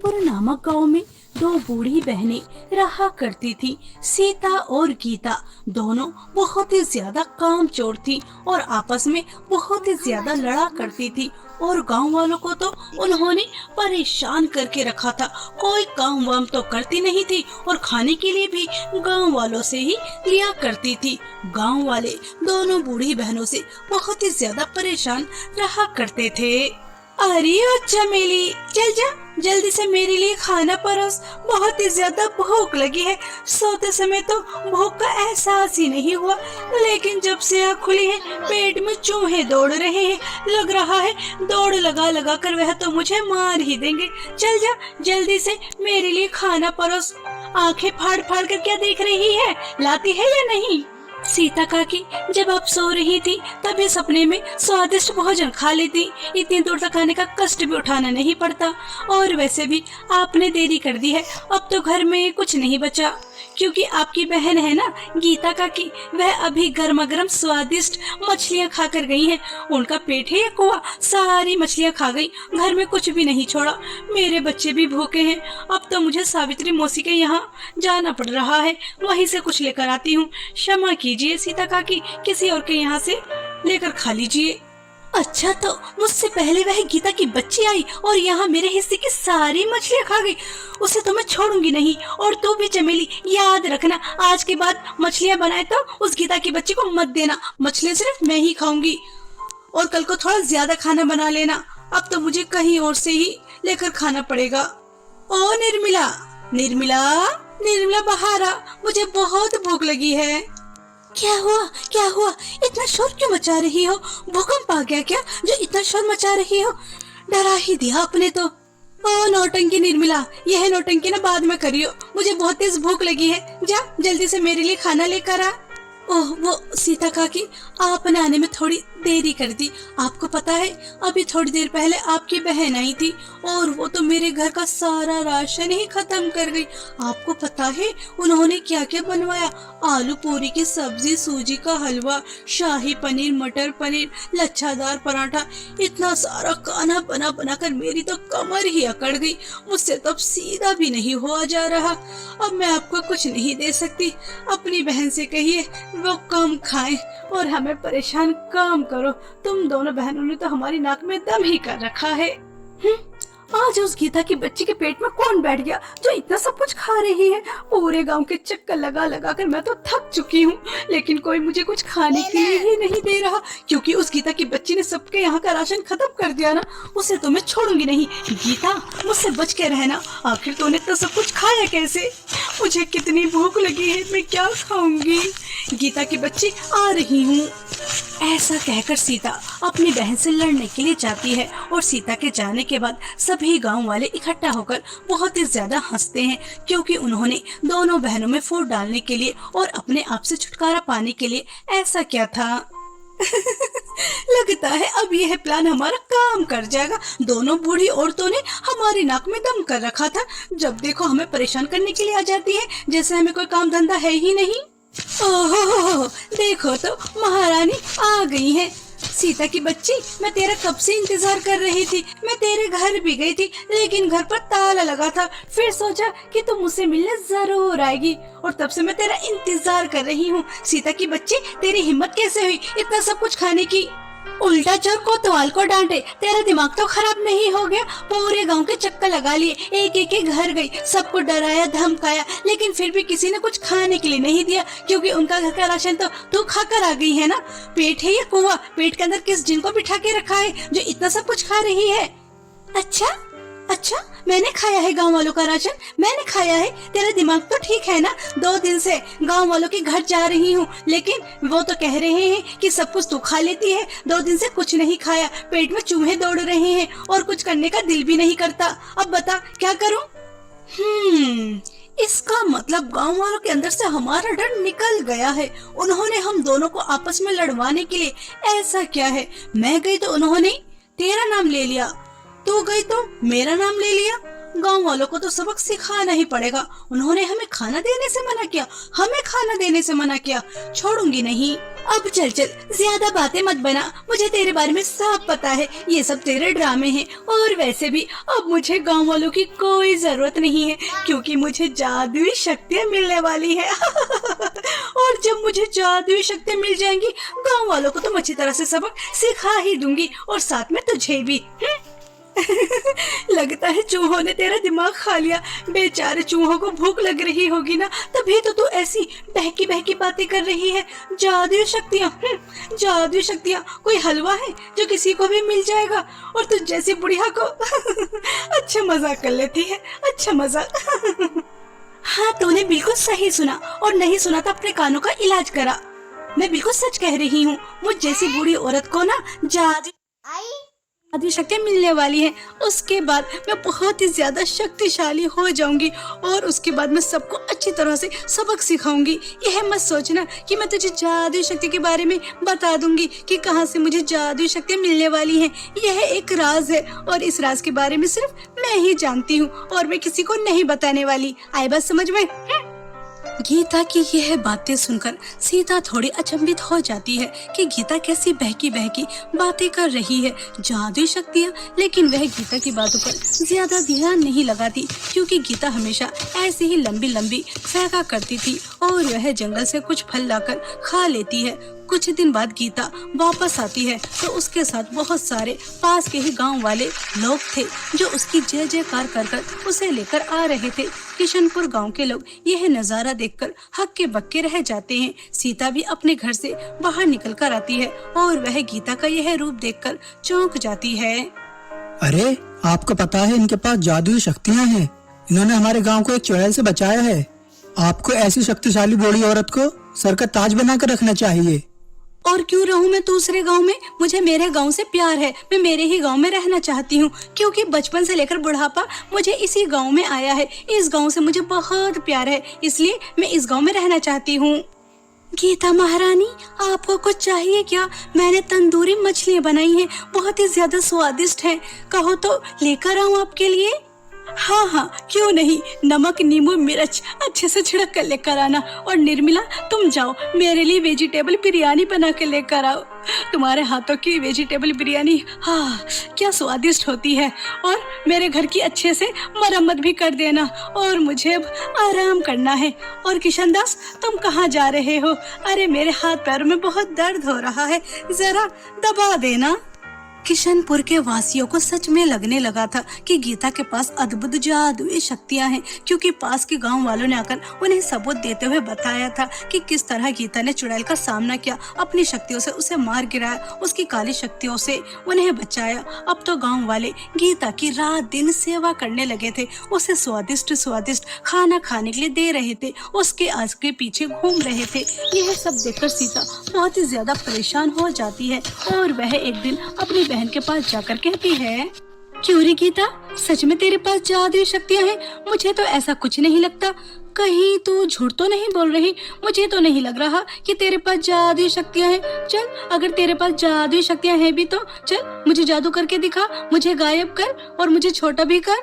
आलूपुर नामक गांव में दो बूढ़ी बहनें रहा करती थी। सीता और गीता दोनों बहुत ही ज्यादा कामचोर थी और आपस में बहुत ही ज्यादा लड़ा करती थी और गांव वालों को तो उन्होंने परेशान करके रखा था। कोई काम वाम तो करती नहीं थी और खाने के लिए भी गांव वालों से ही लिया करती थी। गांव वाले दोनों बूढ़ी बहनों से बहुत ही ज्यादा परेशान रहा करते थे। अरे ओ चमेली, चल जा, जल्दी से मेरे लिए खाना परोस, बहुत ही ज्यादा भूख लगी है। सोते समय तो भूख का एहसास ही नहीं हुआ, लेकिन जब से आँख खुली है पेट में चूहे दौड़ रहे हैं। लग रहा है दौड़ लगा लगा कर वह तो मुझे मार ही देंगे। चल जा, जल्दी से मेरे लिए खाना परोस। आंखें फाड़ फाड़ कर क्या देख रही है, लाती है या नहीं? सीता काकी जब आप सो रही थी तभी सपने में स्वादिष्ट भोजन खा लेती, इतनी दूर तक आने का कष्ट भी उठाना नहीं पड़ता। और वैसे भी आपने देरी कर दी है, अब तो घर में कुछ नहीं बचा, क्योंकि आपकी बहन है ना गीता काकी, वह अभी गर्मा गर्म स्वादिष्ट मछलियाँ खा कर गई हैं। उनका पेट है या कुआ, सारी मछलियाँ खा गई, घर में कुछ भी नहीं छोड़ा। मेरे बच्चे भी भूखे हैं, अब तो मुझे सावित्री मौसी के यहाँ जाना पड़ रहा है, वहीं से कुछ लेकर आती हूँ। क्षमा कीजिए सीता काकी, किसी और के यहाँ से लेकर खा लीजिए। अच्छा, तो मुझसे पहले वह गीता की बच्ची आई और यहाँ मेरे हिस्से की सारी मछलियाँ खा गई, उसे तो मैं छोड़ूंगी नहीं। और तू भी चमेली, याद रखना, आज के बाद मछलियाँ बनाए तो उस गीता की बच्ची को मत देना, मछलियाँ सिर्फ मैं ही खाऊंगी। और कल को थोड़ा ज्यादा खाना बना लेना, अब तो मुझे कहीं और से ही लेकर खाना पड़ेगा। ओ निर्मिला, निर्मिला, निर्मिला बाहर आ, मुझे बहुत भूख लगी है। क्या हुआ, क्या हुआ, इतना शोर क्यों मचा रही हो? भूकंप आ गया क्या जो इतना शोर मचा रही हो? डरा ही दिया आपने तो। ओ नौटंकी निर्मिला, यह नौटंकी ना बाद में करियो, मुझे बहुत तेज भूख लगी है, जा जल्दी से मेरे लिए खाना लेकर आ। ओह वो सीता काकी, आपने आने में थोड़ी देरी कर दी। आपको पता है अभी थोड़ी देर पहले आपकी बहन आई थी और वो तो मेरे घर का सारा राशन ही खत्म कर गई। आपको पता है उन्होंने क्या क्या बनवाया? आलू पूरी की सब्जी, सूजी का हलवा, शाही पनीर, मटर पनीर, लच्छादार पराठा, इतना सारा खाना बना बना कर मेरी तो कमर ही अकड़ गई। मुझसे तो अब सीधा भी नहीं हुआ जा रहा। अब मैं आपको कुछ नहीं दे सकती, अपनी बहन से कहिए वो कम खाएं और हमें परेशान कम करो। तुम दोनों बहनों ने तो हमारी नाक में दम ही कर रखा है। आज उस गीता की बच्ची के पेट में कौन बैठ गया जो इतना सब कुछ खा रही है? पूरे गांव के चक्कर लगा लगा कर मैं तो थक चुकी हूँ, लेकिन कोई मुझे कुछ खाने के लिए ही नहीं दे रहा, क्योंकि उस गीता की बच्ची ने सबके यहाँ का राशन खत्म कर दिया ना, उसे तो मैं छोड़ूंगी नहीं। गीता, मुझसे बच के रहना, आखिर तूने तो सब कुछ खाया कैसे? मुझे कितनी भूख लगी है, मैं क्या खाऊंगी? गीता की बच्ची, आ रही हूँ। ऐसा कहकर सीता अपनी बहन से लड़ने के लिए जाती है और सीता के जाने के बाद सभी गांव वाले इकट्ठा होकर बहुत ही ज्यादा हंसते हैं, क्योंकि उन्होंने दोनों बहनों में फूट डालने के लिए और अपने आप से छुटकारा पाने के लिए ऐसा क्या था। लगता है अब यह प्लान हमारा काम कर जाएगा। दोनों बूढ़ी औरतों ने हमारी नाक में दम कर रखा था, जब देखो हमें परेशान करने के लिए आ जाती है, जैसे हमें कोई काम धंधा है ही नहीं। ओहो, देखो तो महारानी आ गई है। सीता की बच्ची, मैं तेरा कब से इंतजार कर रही थी। मैं तेरे घर भी गई थी, लेकिन घर पर ताला लगा था। फिर सोचा कि तुम मुझसे मिलने जरूर आएगी और तब से मैं तेरा इंतजार कर रही हूँ। सीता की बच्ची, तेरी हिम्मत कैसे हुई इतना सब कुछ खाने की? उल्टा चोर कोतवाल को डांटे, तेरा दिमाग तो खराब नहीं हो गया? पूरे गांव के चक्कर लगा लिए, एक एक के घर गई, सबको डराया धमकाया, लेकिन फिर भी किसी ने कुछ खाने के लिए नहीं दिया, क्योंकि उनका घर का राशन तो तू खाकर आ गई है ना। पेट है या कुआं? पेट के अंदर किस जिन को बिठा के रखा है जो इतना सब कुछ खा रही है? अच्छा अच्छा, मैंने खाया है गांव वालों का राशन, मैंने खाया है। तेरा दिमाग तो ठीक है ना? 2 दिन से गांव वालों के घर जा रही हूँ, लेकिन वो तो कह रहे हैं कि सब कुछ तू खा लेती है। 2 दिन से कुछ नहीं खाया, पेट में चूहे दौड़ रहे हैं और कुछ करने का दिल भी नहीं करता। अब बता क्या करूँ? इसका मतलब गांव वालों के अंदर से हमारा डर निकल गया है। उन्होंने हम दोनों को आपस में लड़वाने के लिए ऐसा क्या है? मैं गई तो उन्होंने तेरा नाम ले लिया, तू गई तो मेरा नाम ले लिया। गांव वालों को तो सबक सिखाना ही पड़ेगा। उन्होंने हमें खाना देने से मना किया, हमें खाना देने से मना किया, छोड़ूंगी नहीं। अब चल चल, ज्यादा बातें मत बना, मुझे तेरे बारे में सब पता है, ये सब तेरे ड्रामे हैं। और वैसे भी अब मुझे गांव वालों की कोई जरूरत नहीं है, क्योंकि मुझे जादुई शक्तियाँ मिलने वाली है। और जब मुझे जादुई शक्तियाँ मिल जाएंगी, गांव वालों को तो मैं अच्छी तरह से सबक सिखा ही दूंगी, और साथ में तुझे भी। लगता है चूहों ने तेरा दिमाग खा लिया। बेचारे चूहों को भूख लग रही होगी ना, तभी तो तू ऐसी बहकी बहकी बातें कर रही है। जादुई शक्तियाँ, जादुई शक्तियाँ, कोई हलवा है जो किसी को भी मिल जाएगा, और तुझ जैसी बुढ़िया को अच्छा मजाक कर लेती है, अच्छा मजाक। हाँ, तूने बिल्कुल सही सुना, और नहीं सुना तो अपने कानों का इलाज करा। मैं बिल्कुल सच कह रही हूँ, मुझ जैसी बूढ़ी औरत को ना जादुई शक्तियाँ मिलने वाली हैं। उसके बाद मैं बहुत ही ज्यादा शक्तिशाली हो जाऊंगी, और उसके बाद मैं सबको अच्छी तरह से सबक सिखाऊंगी। यह मत सोचना कि मैं तुझे जादुई शक्ति के बारे में बता दूंगी कि कहाँ से मुझे जादुई शक्तियाँ मिलने वाली हैं। यह एक राज है, और इस राज के बारे में सिर्फ मैं ही जानती हूँ, और मैं किसी को नहीं बताने वाली। आई बात समझ में? गीता की यह बातें सुनकर सीता थोड़ी अचंभित हो जाती है कि गीता कैसी बहकी बहकी बातें कर रही है, जादुई शक्तियाँ। लेकिन वह गीता की बातों पर ज्यादा ध्यान नहीं लगाती, क्योंकि गीता हमेशा ऐसे ही लंबी लंबी फेंका करती थी, और वह जंगल से कुछ फल लाकर खा लेती है। कुछ दिन बाद गीता वापस आती है तो उसके साथ बहुत सारे पास के ही गांव वाले लोग थे, जो उसकी जय जयकार कर कर उसे लेकर आ रहे थे। किशनपुर गांव के लोग यह नजारा देखकर हक्के बक्के रह जाते हैं। सीता भी अपने घर से बाहर निकल कर आती है, और वह गीता का यह रूप देखकर चौंक जाती है। अरे, आपको पता है इनके पास जादुई शक्तियाँ हैं। इन्होंने हमारे गांव को एक चुड़ैल से बचाया है। आपको ऐसी शक्तिशाली बूढ़ी औरत को सर का ताज बनाकर रखना चाहिए। और क्यों रहूं मैं दूसरे गांव में? मुझे मेरे गांव से प्यार है, मैं मेरे ही गांव में रहना चाहती हूँ, क्योंकि बचपन से लेकर बुढ़ापा मुझे इसी गांव में आया है। इस गांव से मुझे बहुत प्यार है, इसलिए मैं इस गांव में रहना चाहती हूँ। गीता महारानी, आपको कुछ चाहिए क्या? मैंने तंदूरी मछलियाँ बनाई हैं, बहुत ही ज्यादा स्वादिष्ट हैं। कहो तो लेकर आऊँ आपके लिए? हाँ हाँ, क्यों नहीं। नमक, नींबू, मिर्च अच्छे से छिड़क कर लेकर आना। और निर्मला, तुम जाओ मेरे लिए वेजिटेबल बिरयानी बना के लेकर आओ। तुम्हारे हाथों की वेजिटेबल बिरयानी, हाँ, क्या स्वादिष्ट होती है। और मेरे घर की अच्छे से मरम्मत भी कर देना, और मुझे अब आराम करना है। और किशन दास, तुम कहाँ जा रहे हो? अरे, मेरे हाथ पैरों में बहुत दर्द हो रहा है, जरा दबा देना। किशनपुर के वासियों को सच में लगने लगा था कि गीता के पास अद्भुत जादुई शक्तियां हैं, क्योंकि पास के गांव वालों ने आकर उन्हें सबूत देते हुए बताया था कि किस तरह गीता ने चुड़ैल का सामना किया, अपनी शक्तियों से उसे मार गिराया, उसकी काली शक्तियों से उन्हें बचाया। अब तो गांव वाले गीता की रात दिन सेवा करने लगे थे, उसे स्वादिष्ट स्वादिष्ट खाना खाने के लिए दे रहे थे, उसके आगे पीछे घूम रहे थे। यह सब देखकर सीता बहुत ही ज्यादा परेशान हो जाती है, और वह एक दिन अपनी बहन के पास जाकर कहती है, क्यों रे गीता, सच में तेरे पास जादुई शक्तियाँ हैं? मुझे तो ऐसा कुछ नहीं लगता। कहीं तू झूठ तो नहीं बोल रही? मुझे तो नहीं लग रहा कि तेरे पास जादुई शक्तियाँ हैं। चल, अगर तेरे पास जादुई शक्तियाँ हैं भी तो चल, मुझे जादू करके दिखा, मुझे गायब कर और मुझे छोटा भी कर।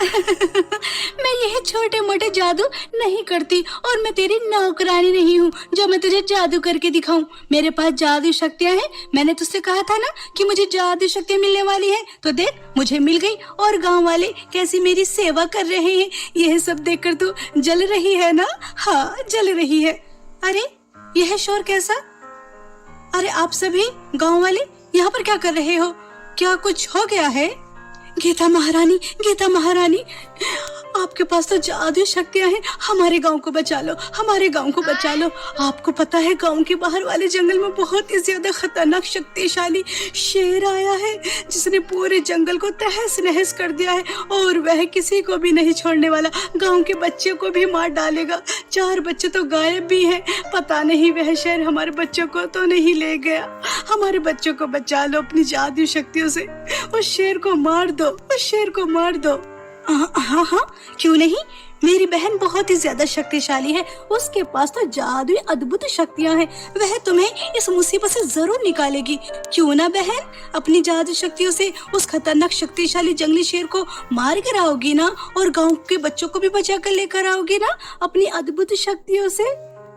मैं यह छोटे मोटे जादू नहीं करती, और मैं तेरी नौकरानी नहीं हूँ जो मैं तुझे जादू करके दिखाऊं। मेरे पास जादू शक्तियाँ हैं। मैंने तुझसे कहा था ना कि मुझे जादू शक्तियाँ मिलने वाली हैं, तो देख, मुझे मिल गई। और गांव वाले कैसी मेरी सेवा कर रहे हैं, यह सब देखकर तू जल रही है ना? हाँ, जल रही है। अरे, यह शोर कैसा? अरे, आप सभी गाँव वाले यहाँ पर क्या कर रहे हो? क्या कुछ हो गया है? गीता महारानी, गीता महारानी, आपके पास तो जादुई शक्तियाँ हैं। हमारे गांव को बचा लो, हमारे गांव को बचा लो। आपको पता है, गांव के बाहर वाले जंगल में बहुत ही ज्यादा खतरनाक शक्तिशाली शेर आया है, जिसने पूरे जंगल को तहस नहस कर दिया है, और वह किसी को भी नहीं छोड़ने वाला। गांव के बच्चे को भी मार डालेगा। 4 बच्चे तो गायब भी हैं। पता नहीं वह शेर हमारे बच्चों को तो नहीं ले गया। हमारे बच्चों को बचा लो अपनी जादुई शक्तियों से। उस शेर को मार दो, उस शेर को मार दो। हाँ हाँ, क्यों नहीं। मेरी बहन बहुत ही ज्यादा शक्तिशाली है, उसके पास तो जादुई अद्भुत शक्तियाँ हैं। वह तुम्हें इस मुसीबत से जरूर निकालेगी। क्यों ना बहन, अपनी जादू शक्तियों से उस खतरनाक शक्तिशाली जंगली शेर को मार कर आओगी ना, और गांव के बच्चों को भी बचा कर लेकर आओगी ना अपनी अद्भुत शक्तियों से।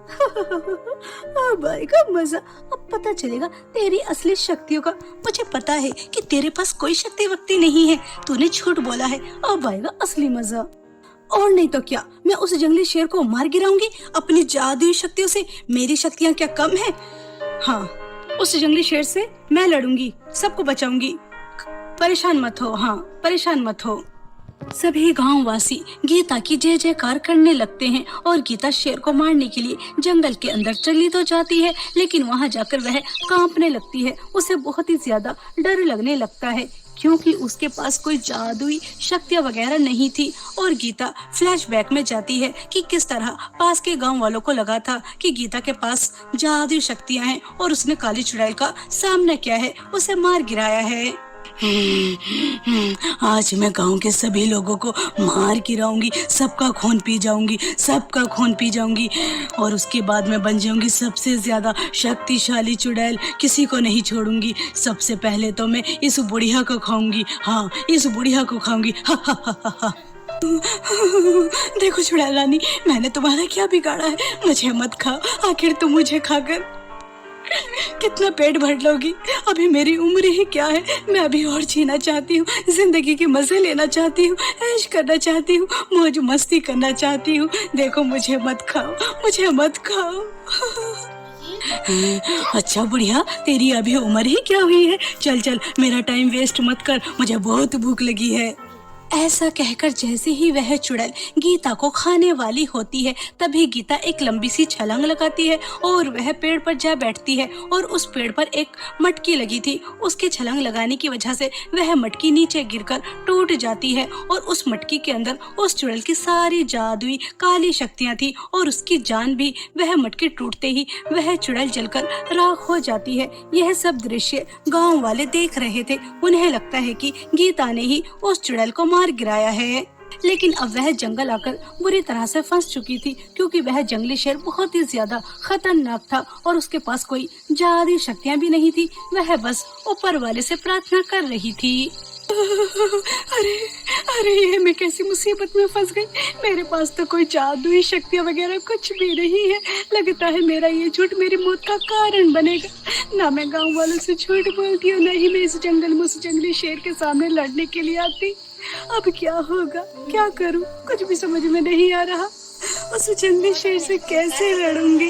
अब आएगा मजा, अब पता चलेगा तेरी असली शक्तियों का। मुझे पता है कि तेरे पास कोई शक्ति वक्ति नहीं है, तूने झूठ बोला है। अब आएगा असली मजा। और नहीं तो क्या, मैं उस जंगली शेर को मार गिराऊंगी अपनी जादुई शक्तियों से। मेरी शक्तियाँ क्या कम है? हाँ, उस जंगली शेर से मैं लड़ूंगी, सबको बचाऊंगी। परेशान मत हो, हाँ परेशान मत हो। सभी गांववासी गीता की जय जयकार करने लगते हैं और गीता शेर को मारने के लिए जंगल के अंदर चली तो जाती है, लेकिन वहां जाकर वह कांपने लगती है। उसे बहुत ही ज्यादा डर लगने लगता है, क्योंकि उसके पास कोई जादुई शक्तियां वगैरह नहीं थी। और गीता फ्लैशबैक में जाती है कि किस तरह पास के गांव वालों को लगा था कि गीता के पास जादुई शक्तियां हैं और उसने काली चुड़ैल का सामना किया है, उसे मार गिराया है। आज मैं गांव के सभी लोगों को मार गिराऊंगी, सबका खून पी जाऊंगी, सबका खून पी जाऊंगी, और उसके बाद मैं बन जाऊंगी सबसे ज्यादा शक्तिशाली चुड़ैल। किसी को नहीं छोड़ूंगी। सबसे पहले तो मैं इस बुढ़िया को खाऊंगी। हाँ, इस बुढ़िया को खाऊंगी। हा हा हा हा हा। देखो चुड़ैल रानी, मैंने तुम्हारा क्या बिगाड़ा है? मुझे मत खाओ, आखिर तुम मुझे खाकर कितना पेट भर लोगी? अभी मेरी उम्र ही क्या है, मैं अभी और जीना चाहती हूँ, जिंदगी के मजे लेना चाहती हूँ, ऐश करना चाहती हूँ, मौज मस्ती करना चाहती हूँ। देखो मुझे मत खाओ, मुझे मत खाओ। अच्छा बुढ़िया, तेरी अभी उम्र ही क्या हुई है? चल चल, मेरा टाइम वेस्ट मत कर, मुझे बहुत भूख लगी है। ऐसा कहकर जैसे ही वह चुड़ैल गीता को खाने वाली होती है, तभी गीता एक लंबी सी छलांग लगाती है और वह पेड़ पर जा बैठती है। और उस पेड़ पर एक मटकी लगी थी, उसके छलांग लगाने की वजह से वह मटकी नीचे गिरकर टूट जाती है और उस मटकी के अंदर उस चुड़ैल की सारी जादुई काली शक्तियां थी और उसकी जान भी। वह मटकी टूटते ही वह चुड़ैल जलकर राख हो जाती है। यह सब दृश्य गाँव वाले देख रहे थे। उन्हें लगता है कि गीता ने ही उस चुड़ैल को मार गिराया है, लेकिन अब वह जंगल आकर बुरी तरह से फंस चुकी थी, क्योंकि वह जंगली शेर बहुत ही ज्यादा खतरनाक था और उसके पास कोई जादुई शक्तियां भी नहीं थी। वह बस ऊपर वाले से प्रार्थना कर रही थी। अरे अरे, ये मैं कैसी मुसीबत में फंस गई। मेरे पास तो कोई जादुई शक्तियां वगैरह कुछ भी नहीं है। लगता है मेरा ये झूठ मेरी मौत का कारण बनेगा। ना मैं गांव वालों से झूठ बोलती हूँ, नहीं मैं इस जंगल में उस जंगली शेर के सामने लड़ने के लिए आती। अब क्या होगा, क्या करूं, कुछ भी समझ में नहीं आ रहा। उस जंगली शेर से कैसे लड़ूंगी?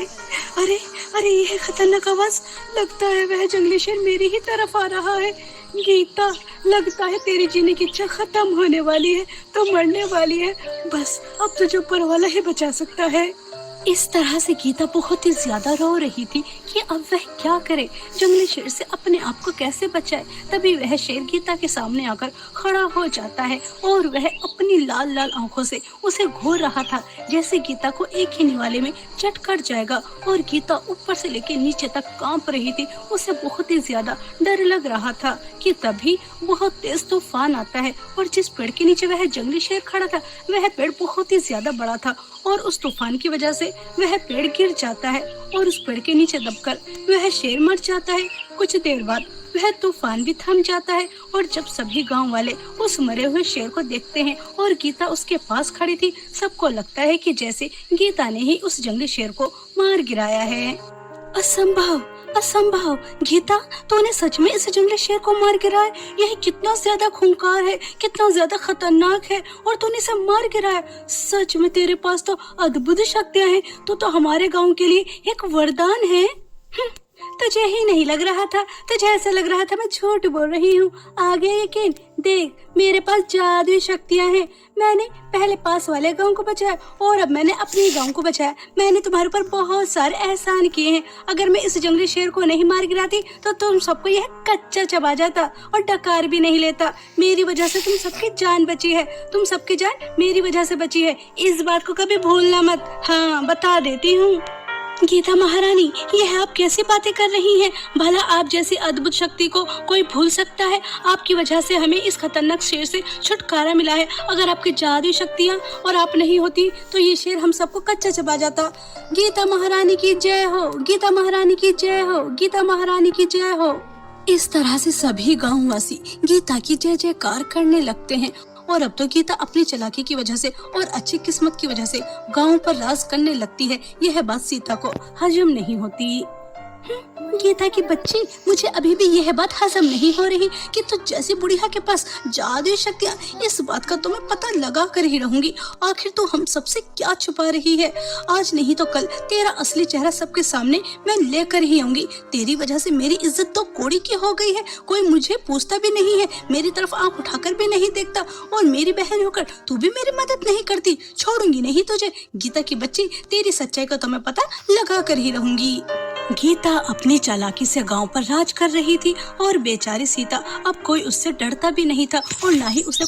अरे अरे, ये खतरनाक आवाज, लगता है वह जंगली शेर मेरी ही तरफ आ रहा है। गीता, लगता है तेरी जीने की इच्छा खत्म होने वाली है, तो मरने वाली है। बस अब तुझे ऊपर वाला ही बचा सकता है। इस तरह से गीता बहुत ही ज्यादा रो रही थी कि अब वह क्या करे, जंगली शेर से अपने आप को कैसे बचाए। तभी वह शेर गीता के सामने आकर खड़ा हो जाता है और वह अपनी लाल लाल आंखों से उसे घूर रहा था, जैसे गीता को एक ही निवाले में चट कर जाएगा। और गीता ऊपर से लेकर नीचे तक कांप रही थी, उसे बहुत ही ज्यादा डर लग रहा था कि तभी बहुत तेज तूफान आता है। और जिस पेड़ के नीचे वह जंगली शेर खड़ा था, वह पेड़ बहुत ही ज्यादा बड़ा था और उस तूफान की वजह से वह पेड़ गिर जाता है और उस पेड़ के नीचे दबकर वह शेर मर जाता है। कुछ देर बाद वह तूफान भी थम जाता है और जब सभी गांव वाले उस मरे हुए शेर को देखते हैं और गीता उसके पास खड़ी थी, सबको लगता है कि जैसे गीता ने ही उस जंगली शेर को मार गिराया है। असंभव, असंभव गीता, तूने सच में इस जंगली शेर को मार गिराया? यह कितना ज्यादा खूंखार है, कितना ज्यादा खतरनाक है, और तूने इसे मार गिराया। सच में तेरे पास तो अद्भुत शक्तियां हैं। तू तो हमारे गांव के लिए एक वरदान है। तुझे ही नहीं लग रहा था, तुझे ऐसा लग रहा था मैं झूठ बोल रही हूँ। आ गया यकीन? देख, मेरे पास जादुई शक्तियां हैं। मैंने पहले पास वाले गांव को बचाया और अब मैंने अपने गांव को बचाया। मैंने तुम्हारे ऊपर बहुत सारे एहसान किए हैं। अगर मैं इस जंगली शेर को नहीं मार गिराती तो तुम सबको यह कच्चा चबा जाता और डकार भी नहीं लेता। मेरी वजह से तुम सबकी जान बची है, तुम सबकी जान मेरी वजह से बची है। इस बात को कभी भूलना मत। हाँ, बता देती हूँ। गीता महारानी, यह आप कैसी बातें कर रही हैं? भला आप जैसी अद्भुत शक्ति को कोई भूल सकता है? आपकी वजह से हमें इस खतरनाक शेर से छुटकारा मिला है। अगर आपकी जादुई शक्तियाँ और आप नहीं होती तो ये शेर हम सबको कच्चा चबा जाता। गीता महारानी की जय हो, गीता महारानी की जय हो, गीता महारानी की जय हो। इस तरह से सभी गांववासी गीता की जय जयकार करने लगते हैं और अब तो गीता अपनी चालाकी की वजह से और अच्छी किस्मत की वजह से गांव पर राज करने लगती है। यह बात सीता को हजम नहीं होती। गीता की बच्ची, मुझे अभी भी यह बात हजम नहीं हो रही कि तू जैसी बुढ़िया के पास जादुई शक्तियाँ, इस बात का तो मैं पता लगा कर ही रहूंगी। आखिर तू हम सबसे क्या छुपा रही है? आज नहीं तो कल तेरा असली चेहरा सबके सामने मैं लेकर ही आऊंगी। तेरी वजह से मेरी इज्जत तो कोड़ी की हो गई है। कोई मुझे पूछता भी नहीं है, मेरी तरफ आंख उठाकर भी नहीं देखता और मेरी बहन होकर तू भी मेरी मदद नहीं करती। छोड़ूंगी नहीं तुझे। गीता की बच्ची, तेरी सच्चाई का तो मैं पता लगा कर ही रहूंगी। गीता अपनी चालाकी से गांव पर राज कर रही थी और बेचारी सीता अब कोई उससे डरता भी नहीं था और ना ही उसे